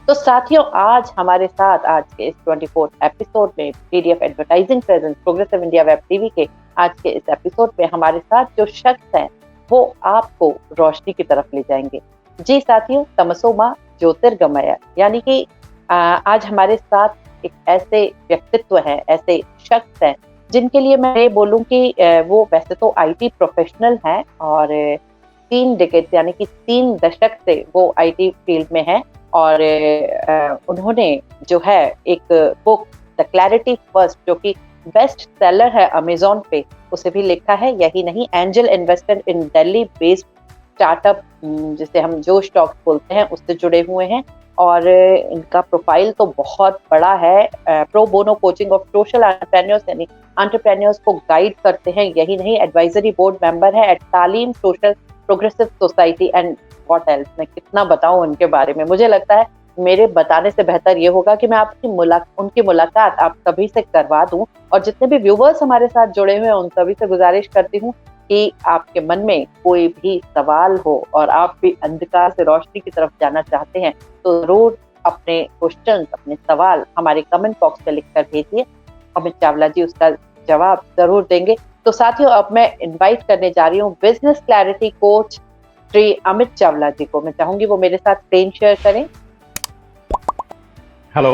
तो साथियों, आज हमारे साथ आज के इस 24 एपिसोड में PDF advertising presence progressive India web TV के आज के इस एपिसोड में हमारे साथ जो शख्स हैं वो आपको रोशनी की तरफ ले जाएंगे। जी साथियों, तमसो मां ज्योतिर्गमय, यानी कि आज हमारे साथ एक ऐसे व्यक्तित्व हैं, ऐसे शख्स हैं जिनके लिए मैं ये बोलूं कि वो वैसे तो आईटी प्रोफेशनल हैं और 3 डिकेड यानी कि 3 दशक से वो आईटी फील्ड में हैं और उन्होंने जो है एक बुक द क्लैरिटी फर्स्ट, जो कि बेस्ट सेलर है अमेजोन पे, उसे भी लिखा है। यही नहीं, angel investor in Delhi based startup जिसे हम जो स्टॉक्स बोलते हैं उससे जुड़े हुए हैं और इनका प्रोफाइल तो बहुत बड़ा है। प्रो-बोनो कोचिंग ऑफ सोशल एंटरप्रेन्योर्स, यानी एंटरप्रेन्योर्स को गाइड करते हैं। यही नहीं, एडवाइजरी बोर्ड मेंबर है एट तालीम social progressive society and what else. मैं कितना बताऊं उनके बारे में, मुझे लगता है मेरे बताने से बेहतर ये होगा कि मैं उनकी मुलाकात आप सभी से करवा दूं। और जितने भी व्यूवर्स हमारे साथ जुड़े हुए हैं उन सभी से गुजारिश करती हूँ कि आपके मन में कोई भी सवाल हो और आप भी अंधकार से रोशनी की तरफ जाना चाहते हैं तो जरूर अपने क्वेश्चंस, अपने सवाल हमारे कमेंट बॉक्स में लिखकर भेजिए। अमित चावला जी उसका जवाब जरूर देंगे। तो साथियों, अब मैं इनवाइट करने जा रही हूँ business clarity coach Shri Amit Chawla ji को। मैं चाहूंगी वो मेरे साथ स्क्रीन शेयर करें। हेलो,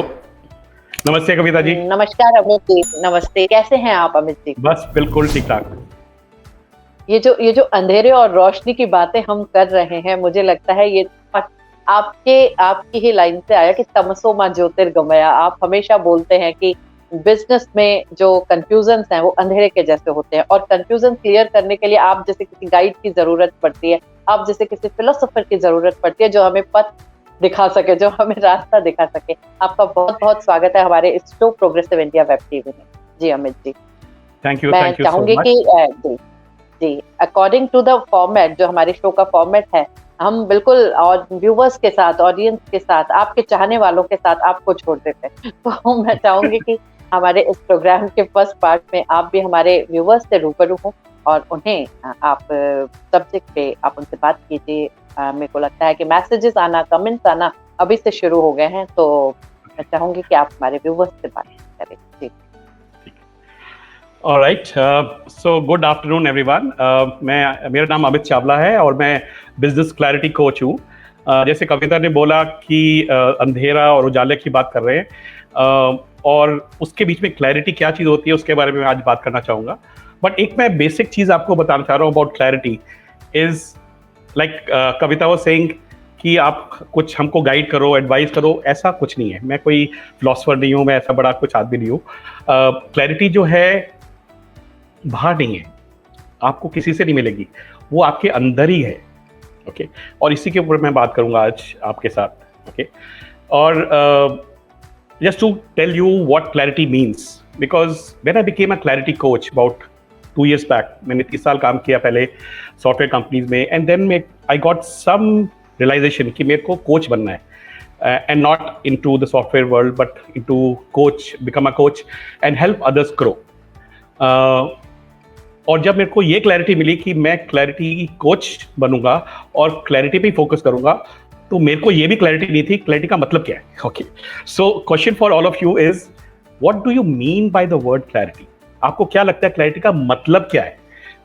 नमस्ते कविता जी। नमस्कार अमित जी। नमस्ते, कैसे हैं आप अमित जी? बस बिल्कुल ठीक ठाक। ये जो अंधेरे और रोशनी की बातें हम कर रहे हैं, मुझे लगता है ये आपकी ही लाइन से आया कि तमसो मां ज्योतिर्गमय। आप हमेशा बोलते हैं कि बिजनेस में जो कंफ्यूजन्स हैं वो अंधेरे के जैसे होते हैं और कंफ्यूजन क्लियर करने के लिए आप जैसे किसी गाइड की जरूरत पड़ती है, आप जैसे किसी फिलोसोफर की जरूरत पड़ती है जो हमें पथ दिखा सके, जो हमें रास्ता दिखा सके। आपका बहुत बहुत स्वागत है हमारे इस show progressive India web TV में। जी अमित जी, थैंक यू मैं चाहूंगी कि जी अकॉर्डिंग टू द फॉर्मेट, जो हमारे शो का फॉर्मेट है, हम बिल्कुल और व्यूवर्स के साथ, ऑडियंस के साथ, आपके चाहने वालों के साथ आपको छोड़ देते हैं। तो मैं चाहूंगी कि हमारे इस प्रोग्राम के फर्स्ट पार्ट में आप भी हमारे व्यूवर्स से रूबरू हो और उन्हें आप सब्जेक्ट पे आप उनसे बात कीजिए। मेरे को लगता है कि मैसेजेस आना, कमेंट्स आना अभी से शुरू हो गए हैं, तो मैं चाहूंगी कि आप हमारे व्यूवर्स से बात करें। जी। Alright, so good afternoon everyone. मेरा नाम अमित चावला है और मैं बिजनेस क्लैरिटी कोच हूँ। जैसे कविता ने बोला कि अंधेरा और उजाले की बात कर रहे हैं और उसके बीच में क्लैरिटी क्या चीज़ होती है उसके बारे में आज बात करना चाहूँगा। बट एक मैं बेसिक चीज़ आपको बताना चाह रहा हूँ about clarity is like Kavita was saying कि आप कुछ हमको गाइड करो, एडवाइस करो, ऐसा कुछ नहीं है। मैं कोई फिलोसफर नहीं हूँ, मैं ऐसा बड़ा कुछ आदमी नहीं हूँ। क्लैरिटी जो है बाहर नहीं है, आपको किसी से नहीं मिलेगी, वो आपके अंदर ही है। ओके, और इसी के ऊपर मैं बात करूँगा आज आपके साथ। ओके, और just to tell you what clarity means, because when I became a clarity coach about 2 years back, मैंने 30 साल काम किया पहले सॉफ्टवेयर कंपनीज में, and then I got some realization कि मेरे को कोच बनना है and not into the software world but into become a coach and help others grow. और जब मेरे को ये क्लैरिटी मिली कि मैं क्लैरिटी कोच बनूंगा और क्लैरिटी पे फोकस करूंगा, तो मेरे को ये भी क्लैरिटी नहीं थी क्लैरिटी का मतलब क्या है। Okay, so question for all of you is what do you mean by the word clarity? आपको क्या लगता है क्लैरिटी का मतलब क्या है?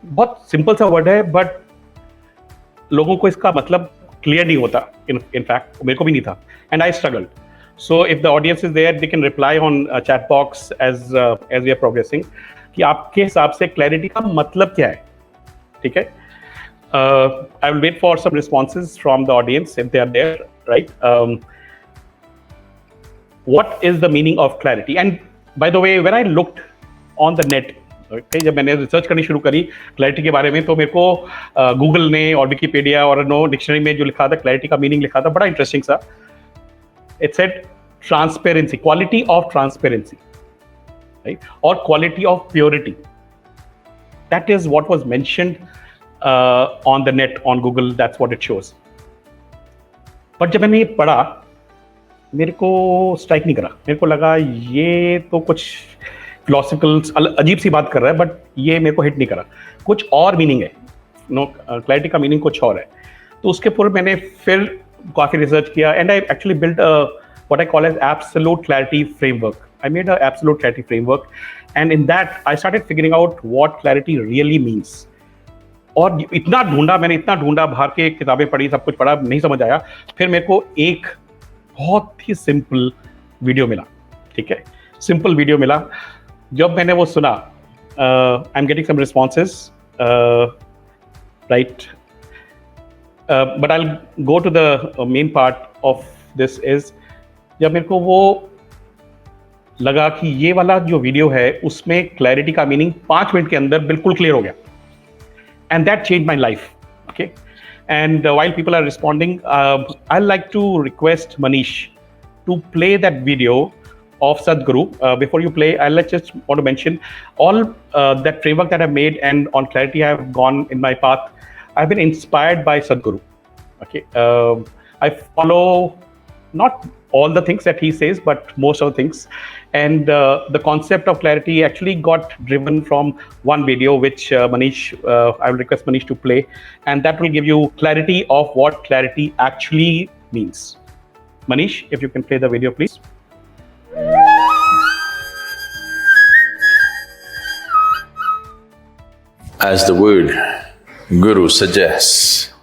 बहुत सिंपल सा वर्ड है बट लोगों को इसका मतलब क्लियर नहीं होता। इन फैक्ट मेरे को भी नहीं था and I struggled. So if the audience is there they can reply on chat box as we are progressing कि आपके हिसाब से क्लैरिटी का मतलब क्या है। ठीक है, I will wait for some responses from the audience if they are there, right? What is the meaning of clarity? And by the way, when I looked on the net, okay, जब मैंने research करनी शुरू करी clarity के बारे में, तो मेरे को गूगल ने और विकिपीडिया और डिक्शनरी में जो लिखा था क्लैरिटी का मीनिंग लिखा था, बड़ा इंटरेस्टिंग सा। It said transparency, quality of transparency, right, और quality of purity. That is what was mentioned on the net, on Google, that's what it shows. पर जब मैंने ये पढ़ा मेरे को स्ट्राइक नहीं करा। मेरे को लगा ये तो कुछ फिलोसफिकल अजीब सी बात कर रहा है, बट ये मेरे को हिट नहीं करा। कुछ और मीनिंग है, क्लैरिटी का मीनिंग कुछ और है। तो उसके ऊपर मैंने फिर काफ़ी रिसर्च किया and I actually built what I call as absolute clarity framework. I made an absolute clarity framework, and in that I started figuring out what clarity really means. और इतना ढूंढा बाहर के किताबें पढ़ी, सब कुछ पढ़ा, नहीं समझ आया। फिर मेरे को एक बहुत ही सिंपल वीडियो मिला, ठीक है, सिंपल वीडियो मिला। जब मैंने वो सुना, I am getting some responses, right, but I go to the main part of this is, जब मेरे को वो लगा कि ये वाला जो वीडियो है उसमें क्लैरिटी का मीनिंग 5 मिनट के अंदर बिल्कुल क्लियर हो गया, and that changed my life. Okay, and while people are responding, I'd like to request Manish to play that video of Sadhguru. Before you play, I'll just want to mention all that framework that I've made, and on clarity I have gone in my path. I've been inspired by Sadhguru. Okay, I follow not all the things that he says, but most of the things. And the concept of clarity actually got driven from one video, which Manish, I will request Manish to play, and that will give you clarity of what clarity actually means. Manish, if you can play the video, please. As the word Guru suggests,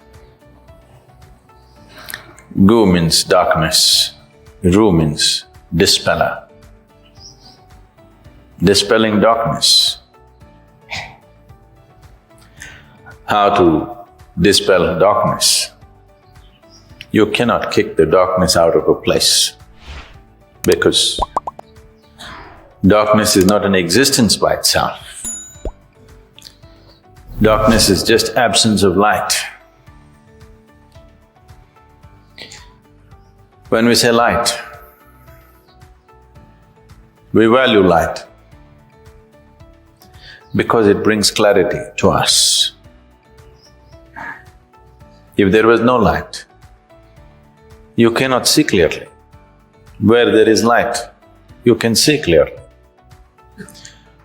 Gu means darkness, Ru means dispeller. Dispelling darkness. How to dispel darkness? You cannot kick the darkness out of a place, because darkness is not an existence by itself. Darkness is just absence of light. When we say light, we value light because it brings clarity to us. If there was no light, you cannot see clearly. Where there is light, you can see clearly.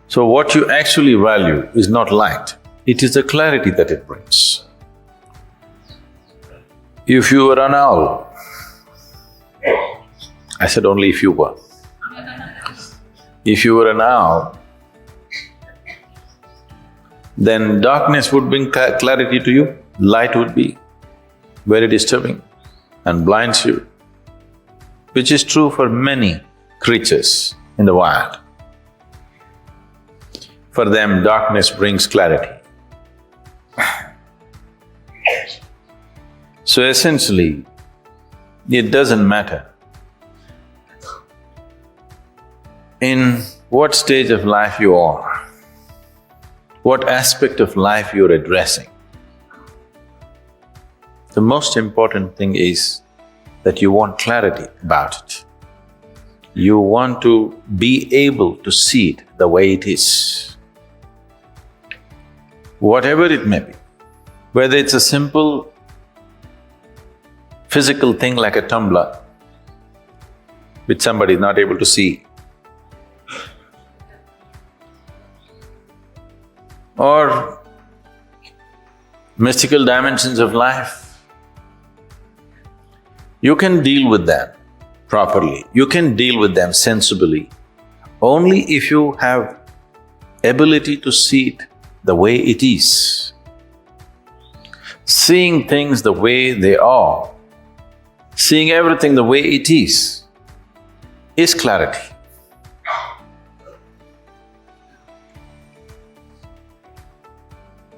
So what you actually value is not light, it is the clarity that it brings. If you were an owl, I said only if you were. If you were an owl, then darkness would bring clarity to you, light would be very disturbing and blinds you, which is true for many creatures in the wild. For them, darkness brings clarity. So essentially, it doesn't matter in what stage of life you are, what aspect of life you're addressing. The most important thing is that you want clarity about it. You want to be able to see it the way it is. Whatever it may be, whether it's a simple physical thing like a tumbler, which somebody is not able to see, or mystical dimensions of life, you can deal with them properly, you can deal with them sensibly, only if you have ability to see it the way it is. Seeing things the way they are, seeing everything the way it is clarity.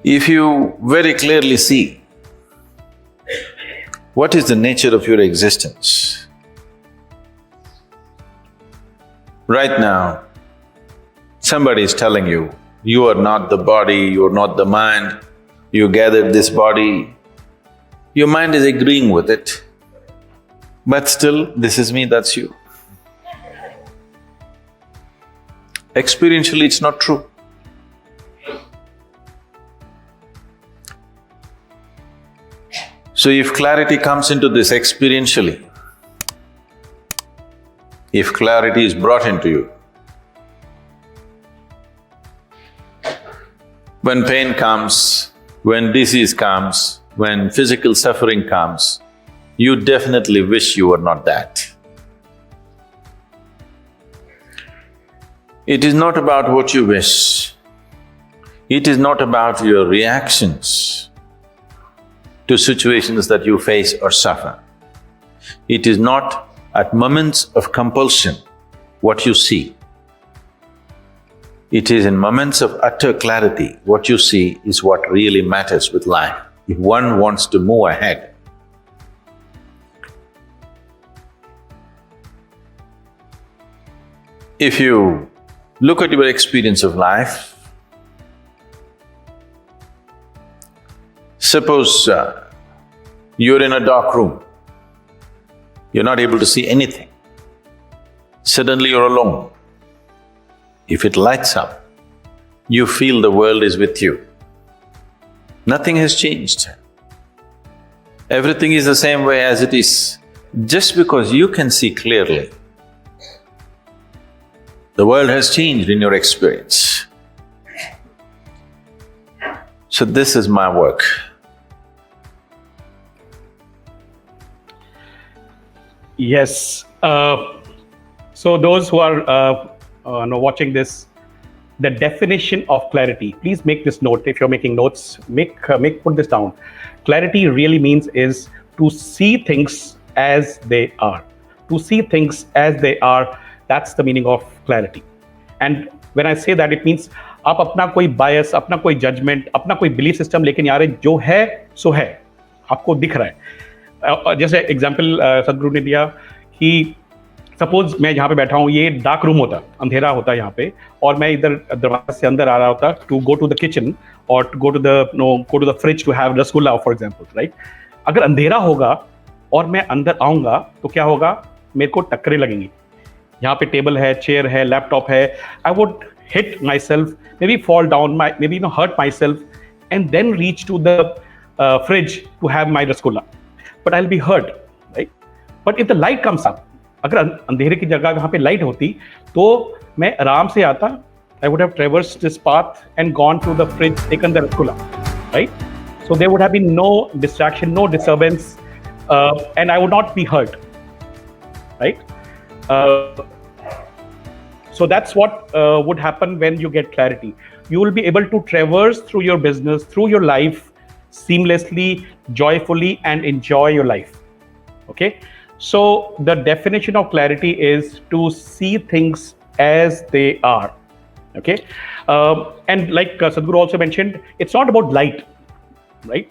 If you very clearly see what is the nature of your existence, right now, somebody is telling you, you are not the body, you are not the mind, you gathered this body. Your mind is agreeing with it, but still, this is me, that's you. Experientially, it's not true. So if clarity comes into this experientially, if clarity is brought into you, when pain comes, when disease comes, when physical suffering comes, you definitely wish you were not that. It is not about what you wish. It is not about your reactions to situations that you face or suffer. It is not at moments of compulsion what you see. It is in moments of utter clarity, what you see is what really matters with life, if one wants to move ahead. If you look at your experience of life, suppose you're in a dark room, you're not able to see anything. Suddenly you're alone. If it lights up, you feel the world is with you. Nothing has changed. Everything is the same way as it is. Just because you can see clearly, the world has changed in your experience. So this is my work. Yes. So those who are watching this, the definition of clarity, please make this note. If you're making notes, put this down. Clarity really means is to see things as they are. To see things as they are, that's the meaning of clarity. And when I say that, it means आप अपना कोई bias, अपना कोई judgment, अपना कोई belief system लेके नहीं आ रहे, जो है सो है, आपको दिख रहा है। जैसे एग्जाम्पल सदगुरु ने दिया कि सपोज मैं यहाँ पे बैठा हूँ, ये डार्क रूम होता, अंधेरा होता यहाँ पे, और मैं इधर दरवाजे से अंदर आ रहा होता to go to the kitchen और to go to the fridge to have rasgulla for example, right. अगर अंधेरा होगा और मैं अंदर आऊँगा तो क्या होगा, मेरे को टक्करें लगेंगी। यहाँ पे टेबल है, चेयर है, लैपटॉप है, I would hit myself, maybe fall down, maybe hurt myself, and then reach to the fridge to have my rasgulla. But I'll be hurt, right? But if the light comes up, अगर अंधेरे की जगह वहाँ पे light होती तो मैं आराम से आता, I would have traversed this path and gone to the fridge, taken the rasgulla, right? So there would have been no distraction, no disturbance, and I would not be hurt, right? So that's what would happen when you get clarity. You will be able to traverse through your business, through your life seamlessly, joyfully, and enjoy your life. Okay? So the definition of clarity is to see things as they are. Okay? And like Sadhguru also mentioned, it's not about light, right?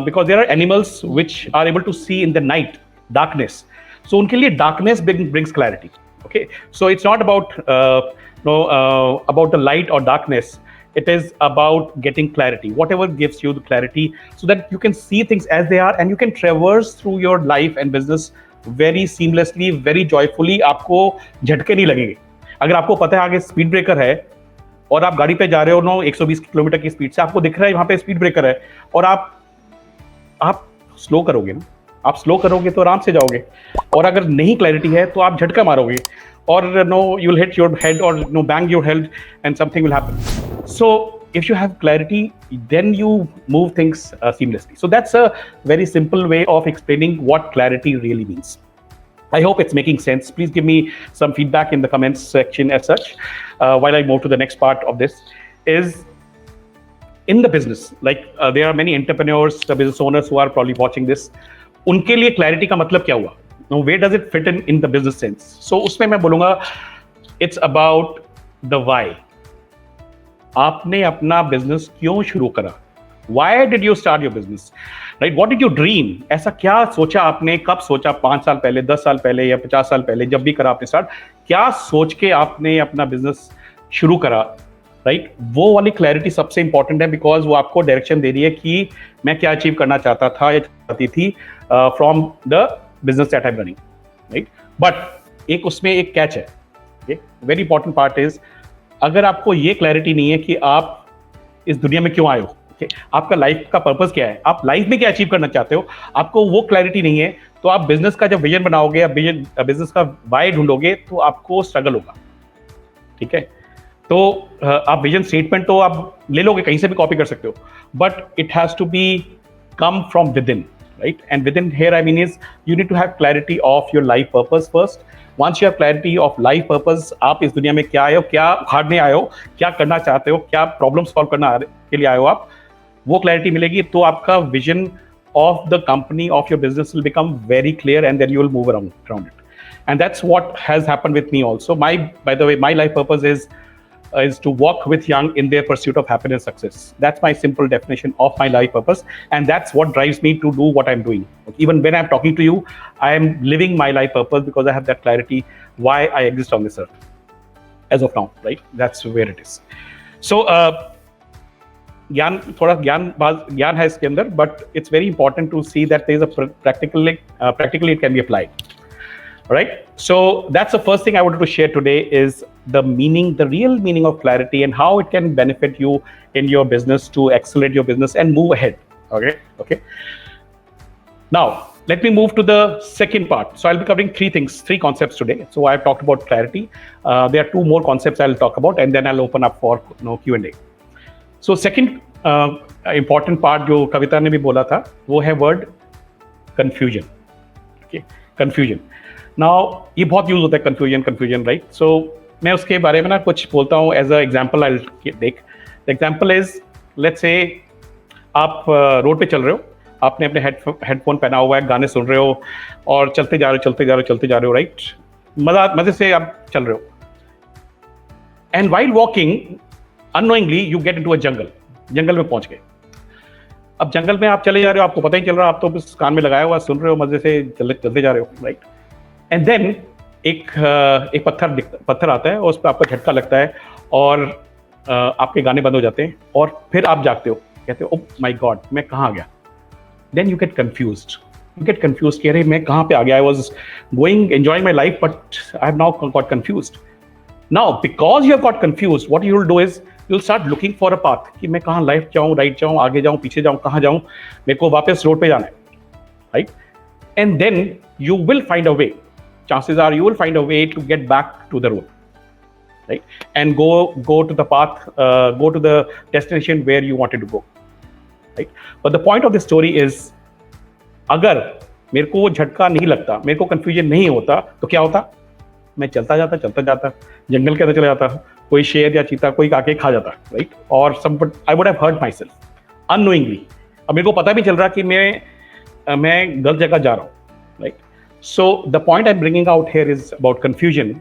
Because there are animals which are able to see in the night, darkness. So unke liye darkness brings clarity. Okay, so it's not about about the light or darkness. It is about getting clarity, whatever gives you the clarity, so that you can see things as they are and you can traverse through your life and business very seamlessly, very joyfully. आपको झटके नहीं लगेंगे। अगर आपको पता है आगे speed breaker है और आप गाड़ी पे जा रहे हो 120 किलोमीटर की स्पीड से, आपको दिख रहा है वहाँ पे स्पीड ब्रेकर है और आप स्लो करोगे ना, आप स्लो करोगे तो आराम से जाओगे, और अगर नहीं क्लैरिटी है तो आप झटका मारोगे और you will hit your head और bang your head and something will happen. So if you have clarity, then you move things seamlessly. So that's a very simple way of explaining what clarity really means. I hope it's making sense. Please give me some feedback in the comments section as such. While I move to the next part of this is in the business, like there are many entrepreneurs, business owners who are probably watching this. उनके लिए clarity का मतलब क्या हुआ? Now, where does it fit in the business sense? So उसमें मैं बोलूँगा it's about the why. आपने अपना बिजनेस क्यों शुरू करा? Why did you start your business? Right? What did you dream? ऐसा क्या सोचा आपने, कब सोचा? 5 साल पहले, 10 साल पहले या 50 साल पहले, जब भी करा आपने स्टार्ट, क्या सोच के आपने अपना बिजनेस शुरू करा? राइट, वो वाली क्लैरिटी सबसे इंपॉर्टेंट है, बिकॉज वो आपको डायरेक्शन दे रही है कि मैं क्या अचीव करना चाहता था या चाहती थी from the business that I am running, right. But एक उसमें एक कैच है, वेरी इंपॉर्टेंट पार्ट इज, अगर आपको ये क्लैरिटी नहीं है कि आप इस दुनिया में क्यों आए हो, आपका लाइफ का पर्पस क्या है, आप लाइफ में क्या अचीव करना चाहते हो, आपको वो क्लैरिटी नहीं है, तो आप बिजनेस का जब विजन बनाओगे या बिजनेस का वाई ढूंढोगे तो आपको स्ट्रगल होगा। ठीक है, तो आप विजन स्टेटमेंट तो आप ले लोगे, कहीं से भी कॉपी कर सकते हो, but it has to be come from within, right. And within here I mean is you need to have clarity of your life purpose first, once you have clarity of life purpose, आप इस दुनिया में क्या आए हो, क्या उखाड़ने आए हो, क्या करना चाहते हो, क्या प्रॉब्लम सॉल्व करना के लिए आए हो आप, वो क्लैरिटी मिलेगी तो आपका vision of the company, of your business will become very clear, and then you will move around it. And that's what has happened with me also. By the way, my life purpose is to walk with young in their pursuit of happiness and success. That's my simple definition of my life purpose, and that's what drives me to do what I'm doing. Even when I'm talking to you, I am living my life purpose because I have that clarity why I exist on this earth as of now, right? That's where it is. So ज्ञान है इसके अंदर, but it's very important to see that there is a practically it can be applied. Right? So that's the first thing I wanted to share today is the real meaning of clarity and how it can benefit you in your business to accelerate your business and move ahead. Okay. Now, let me move to the second part. So I'll be covering three concepts today. So I've talked about clarity. There are two more concepts I'll talk about, and then I'll open up for Q&A. So second important part जो कविता ने भी बोला था वो है word confusion. Okay, confusion. Now ये बहुत use होता है confusion, right? So मैं उसके बारे में ना कुछ बोलता हूँ as a example. I'll take the example is, let's say आप रोड पे चल रहे हो, आपने अपने हेडफोन पहना हुआ है, गाने सुन रहे हो और चलते जा रहे हो, राइट? मजे से आप चल रहे हो, and while walking unknowingly you get into a जंगल में पहुंच गए. अब जंगल में आप चले जा रहे हो, आपको पता ही चल रहा, आप तो बस कान में लगाया हुआ सुन रहे हो, मजे से चलते जा रहे हो, राइट? एंड देन एक पत्थर आता है और उस पर आपका झटका लगता है और आपके गाने बंद हो जाते हैं और फिर आप जागते हो, कहते हो ओह माय गॉड, मैं कहाँ आ गया? देन यू गेट कंफ्यूज्ड कि अरे मैं कहाँ पे आ गया? I was going enjoying my life but I have now got confused. Now, because you have got confused, what you will do is you'll start looking for a path कि मैं कहाँ left जाऊँ, राइट जाऊँ, आगे जाऊँ, पीछे जाऊँ, कहाँ जाऊँ, मेरे को वापस रोड पे जाना है, right? And then you will find a way. Chances are you will find a way to get back to the road, right? And go to the path, go to the destination where you wanted to go, right? But the point of the story is, अगर मेरे को वो झटका नहीं लगता, मेरे को confusion नहीं होता, तो क्या होता? मैं चलता जाता जंगल के अंदर चला जाता, कोई शेर या चीता कोई आके खा जाता, राइट? और I would have hurt myself unknowingly. अब मेरे को पता भी चल रहा कि मैं गलत जगह जा रहा हूँ, right? So the point I am bringing out here is about confusion.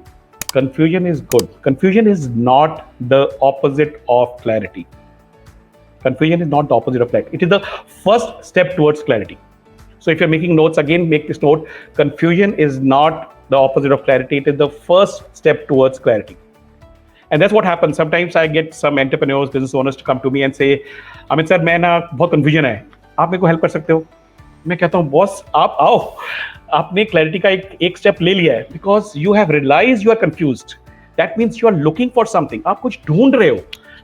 Confusion is good. Confusion is not the opposite of clarity. Confusion is not the opposite of clarity. It is the first step towards clarity. So if you're making notes, again, make this note. Confusion is not the opposite of clarity. It is the first step towards clarity. And that's what happens. Sometimes I get some entrepreneurs, business owners to come to me and say, Amit sir, मैं ना बहुत confusion है, आप मेरे को help कर सकते हो? मैं कहता हूँ बॉस आप आओ, आपने क्लैरिटी का एक स्टेप ले लिया है, because you have realize you are confused. That means you are looking for something. आप कुछ ढूंढ रहे हो.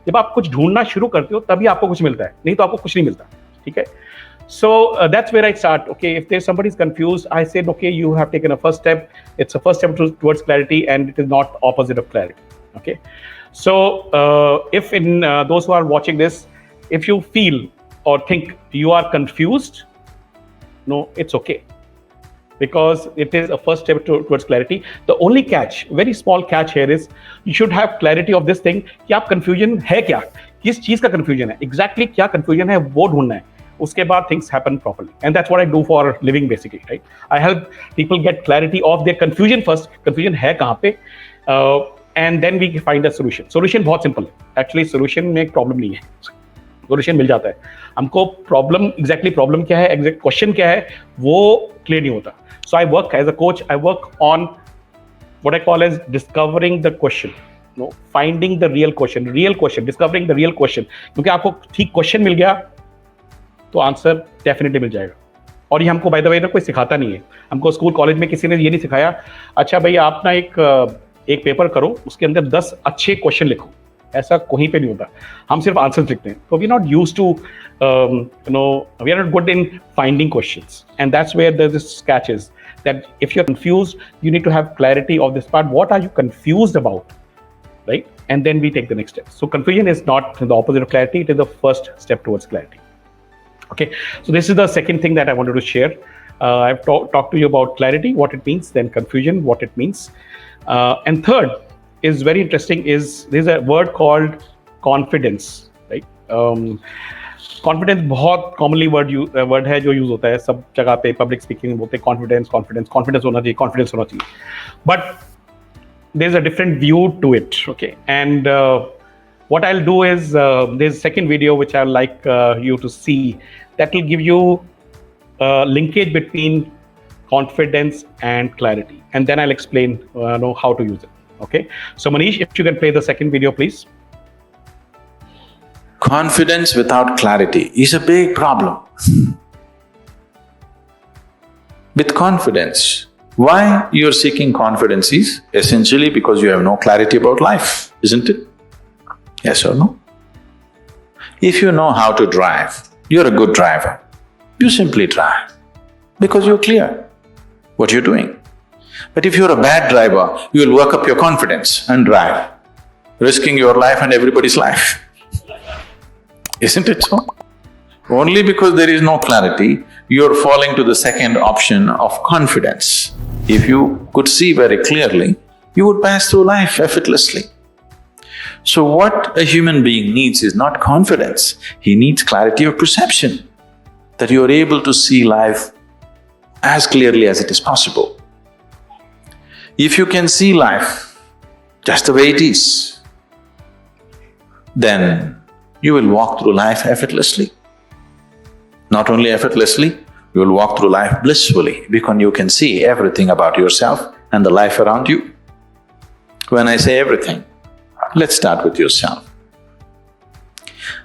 जब आप कुछ ढूंढना शुरू करते हो तभी आपको कुछ मिलता है, नहीं तो आपको कुछ नहीं मिलता. ठीक है. So that's where I start. Okay, if there's somebody is confused, I said, okay, you have taken a first step. It's a first step towards clarity, and it is not opposite of clarity. Okay. So if in those who are watching this, if you feel or think you are confused, no, it's okay, because it is a first step towards clarity. The only catch, very small catch here is, you should have clarity of this thing कि आप confusion है क्या, किस चीज का confusion है, exactly क्या confusion है वो ढूंढना है. उसके बाद things happen properly, and that's what I do for living basically, right? I help people get clarity of their confusion first. Confusion है कहाँ पे, and then we find a solution. Solution बहुत simple है. Actually solution में एक problem नहीं है. Solution मिल जाता है. हमको problem, exactly problem क्या है, exact question क्या है, वो clear नहीं होता. So I work as a coach. I work on what I call as discovering the question. No, finding the real question, discovering the real question. क्योंकि आपको ठीक question मिल गया तो आंसर डेफिनेटली मिल जाएगा. और ये हमको बाय द वे ना कोई सिखाता नहीं है. हमको स्कूल कॉलेज में किसी ने ये नहीं सिखाया, अच्छा भाई आप ना एक पेपर करो, उसके अंदर 10 अच्छे क्वेश्चन लिखो. ऐसा कहीं पे नहीं होता. हम सिर्फ आंसर्स लिखते हैं. तो we not used to we are not good in finding questions, and that's where this catch is, that if you are confused you need to have clarity of this part. What are you confused about, right? And then we take the next step. So confusion is not the opposite of clarity. It is the first step towards clarity. Okay, so this is the second thing that I wanted to share. I've talked to you about clarity, what it means, then confusion, what it means. And third is very interesting, is there's a word called confidence, right? Confidence बहुत commonly word है जो use होता है सब जगह पे, public speaking बोलते हैं कॉन्फिडेंस कॉन्फिडेंस कॉन्फिडेंस होना चाहिए, कॉन्फिडेंस होना चाहिए, but there is a different view to it, okay? And what I'll do is there's a second video which I'd like you to see that will give you linkage between confidence and clarity, and then I'll explain know how to use it, okay? So Manish, if you can play the second video, please. Confidence without clarity is a big problem. With confidence, why you're seeking confidence is essentially because you have no clarity about life, isn't it? Yes or no? If you know how to drive, you're a good driver. You simply drive because you're clear what you're doing. But if you're a bad driver, you'll work up your confidence and drive, risking your life and everybody's life. Isn't it so? Only because there is no clarity, you're falling to the second option of confidence. If you could see very clearly, you would pass through life effortlessly. So what a human being needs is not confidence, he needs clarity of perception, that you are able to see life as clearly as it is possible. If you can see life just the way it is, then you will walk through life effortlessly. Not only effortlessly, you will walk through life blissfully because you can see everything about yourself and the life around you. When I say everything, let's start with yourself.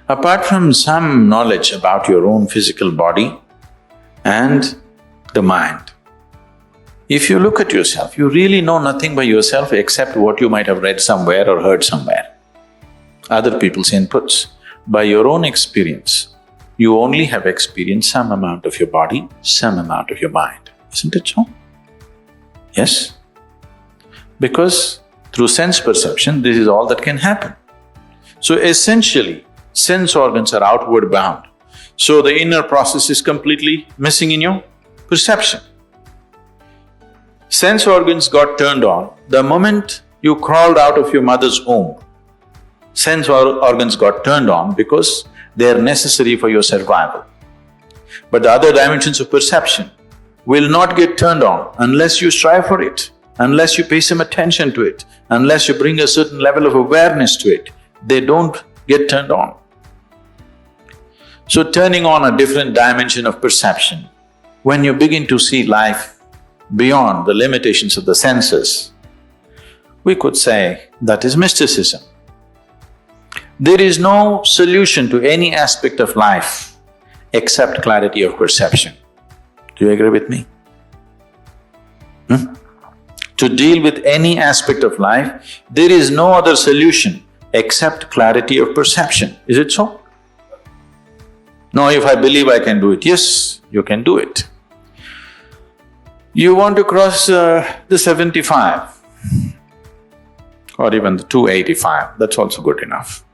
Apart from some knowledge about your own physical body and the mind, if you look at yourself, you really know nothing by yourself except what you might have read somewhere or heard somewhere, other people's inputs. By your own experience, you only have experienced some amount of your body, some amount of your mind. Isn't it so? Yes? Because through sense perception, this is all that can happen. So essentially, sense organs are outward bound. So the inner process is completely missing in your perception. Sense organs got turned on the moment you crawled out of your mother's womb. Sense organs got turned on because they are necessary for your survival. But the other dimensions of perception will not get turned on unless you strive for it, unless you pay some attention to it, unless you bring a certain level of awareness to it. They don't get turned on. So turning on a different dimension of perception, when you begin to see life beyond the limitations of the senses, we could say that is mysticism. There is no solution to any aspect of life except clarity of perception. Do you agree with me? To deal with any aspect of life, there is no other solution except clarity of perception. Is it so? No, if I believe I can do it, yes, you can do it. You want to cross the 75 or even the 285, that's also good enough.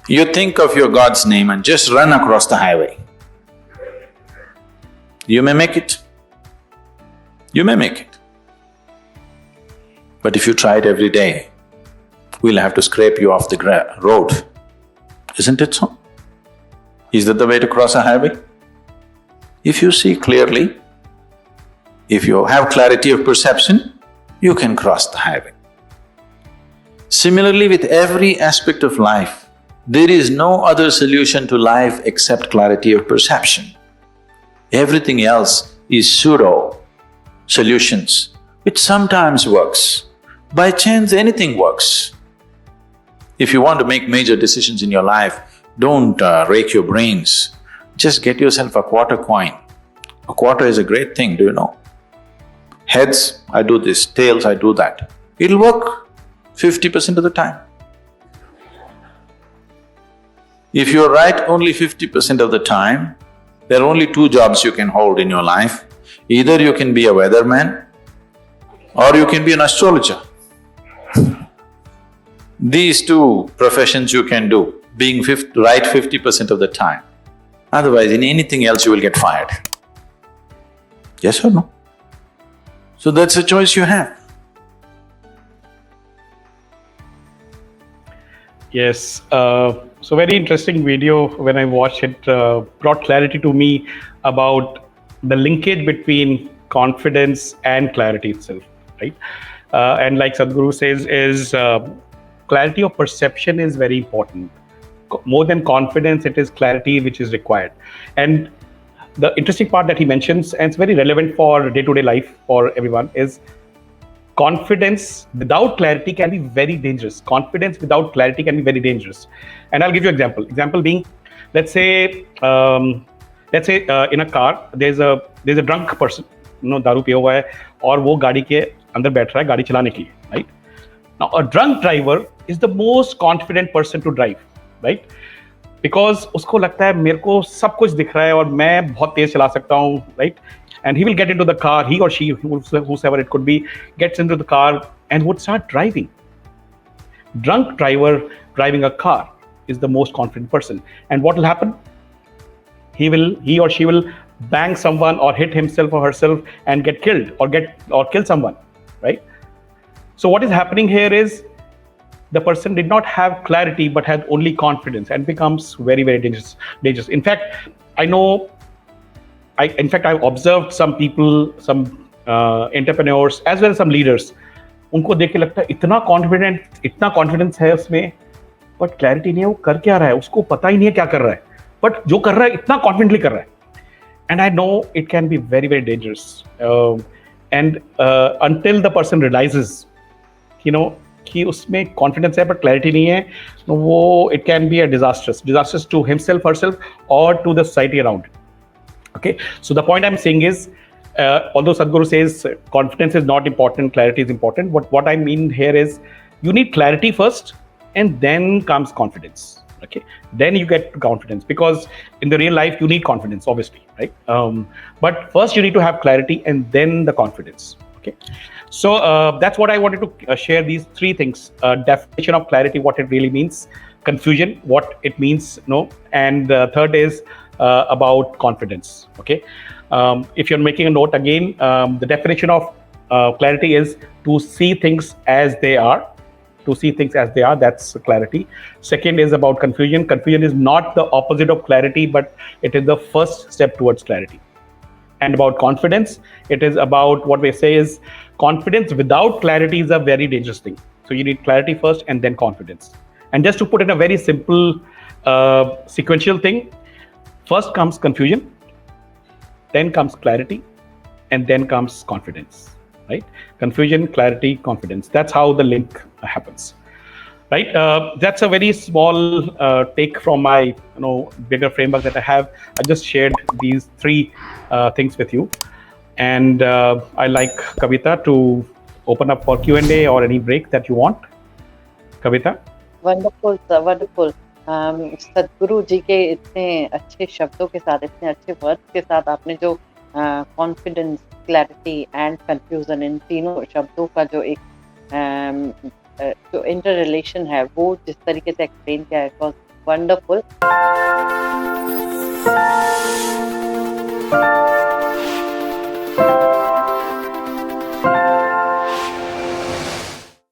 You think of your God's name and just run across the highway. You may make it. You may make it. But if you try it every day, we'll have to scrape you off the road. Isn't it so? Is that the way to cross a highway? If you see clearly, if you have clarity of perception, you can cross the highway. Similarly, with every aspect of life, there is no other solution to life except clarity of perception. Everything else is pseudo-solutions, which sometimes works. By chance, anything works. If you want to make major decisions in your life, don't rake your brains. Just get yourself a quarter coin. A quarter is a great thing, do you know? Heads, I do this, tails, I do that. It'll work 50% of the time. If you're right only 50% of the time, there are only two jobs you can hold in your life. Either you can be a weatherman or you can be an astrologer. These two professions you can do, being right 50% of the time. Otherwise, in anything else, you will get fired. Yes or no? So that's a choice you have. Yes, so very interesting video. When I watched it, brought clarity to me about the linkage between confidence and clarity itself, right? And like Sadhguru says, is clarity of perception is very important. More than confidence, it is clarity which is required. And the interesting part that he mentions, and it's very relevant for day-to-day life for everyone, is confidence without clarity can be very dangerous. Confidence without clarity can be very dangerous. And I'll give you an example. Example being, let's say in a car there's a drunk person, दारू पिया हुआ है और वो गाड़ी के अंदर बैठ रहा है गाड़ी चलाने के लिए, right? Now a drunk driver is the most confident person to drive, right? Because उसको लगता है मेरे को सब कुछ दिख रहा है और मैं बहुत तेज चला सकता हूँ, right? And he will get into the car, he or she, whoever it could be, gets into the car and would start driving. Drunk driver driving a car is the most confident person. And what will happen? He or she will bang someone or hit himself or herself and get killed or kill someone, right? So what is happening here is the person did not have clarity but had only confidence and becomes very, very dangerous. In fact, I've observed some people, some entrepreneurs as well as some leaders. उनको देख के लगता है इतना confidence है उसमें, but clarity नहीं है वो कर क्या रहा है, उसको पता ही नहीं है क्या कर रहा है, बट जो कर रहा है इतना कॉन्फिडेंटली कर रहा है. And I know it can be very, very dangerous. And until the person realizes, कि उसमें कॉन्फिडेंस है बट क्लैरिटी नहीं है, वो it can be a disastrous to himself, herself, or to the society around. Okay, so the point I'm saying is, although Sadhguru says confidence is not important, clarity is important, what I mean here is you need clarity first and then comes confidence. Okay, then you get confidence, because in the real life you need confidence, obviously, right? But first you need to have clarity and then the confidence. Okay, so that's what I wanted to share, these three things: definition of clarity, what it really means; confusion, what it means, and third is about confidence. Okay, if you're making a note again, the definition of clarity is to see things as they are. That's clarity. Second is about confusion. Confusion is not the opposite of clarity, but it is the first step towards clarity. And about confidence, it is about what we say is confidence without clarity is a very dangerous thing. So you need clarity first and then confidence. And just to put in a very simple sequential thing, first comes confusion, then comes clarity, and then comes confidence. Right? Confusion, clarity, confidence. That's how the link happens. Right? That's a very small take from my bigger framework that I have. I just shared these three things with you, and I like Kavita to open up for Q&A or any break that you want. Kavita? Wonderful, sir. Wonderful. सदगुरु जी के इतने अच्छे शब्दों के साथ, इतने अच्छे words के साथ आपने जो कॉन्फिडेंस, क्लैरिटी एंड कंफ्यूजन, इन तीनों शब्दों का जो एक जो इंटर रिलेशन है वो जिस तरीके से एक्सप्लेन किया है, इट वाज वंडरफुल.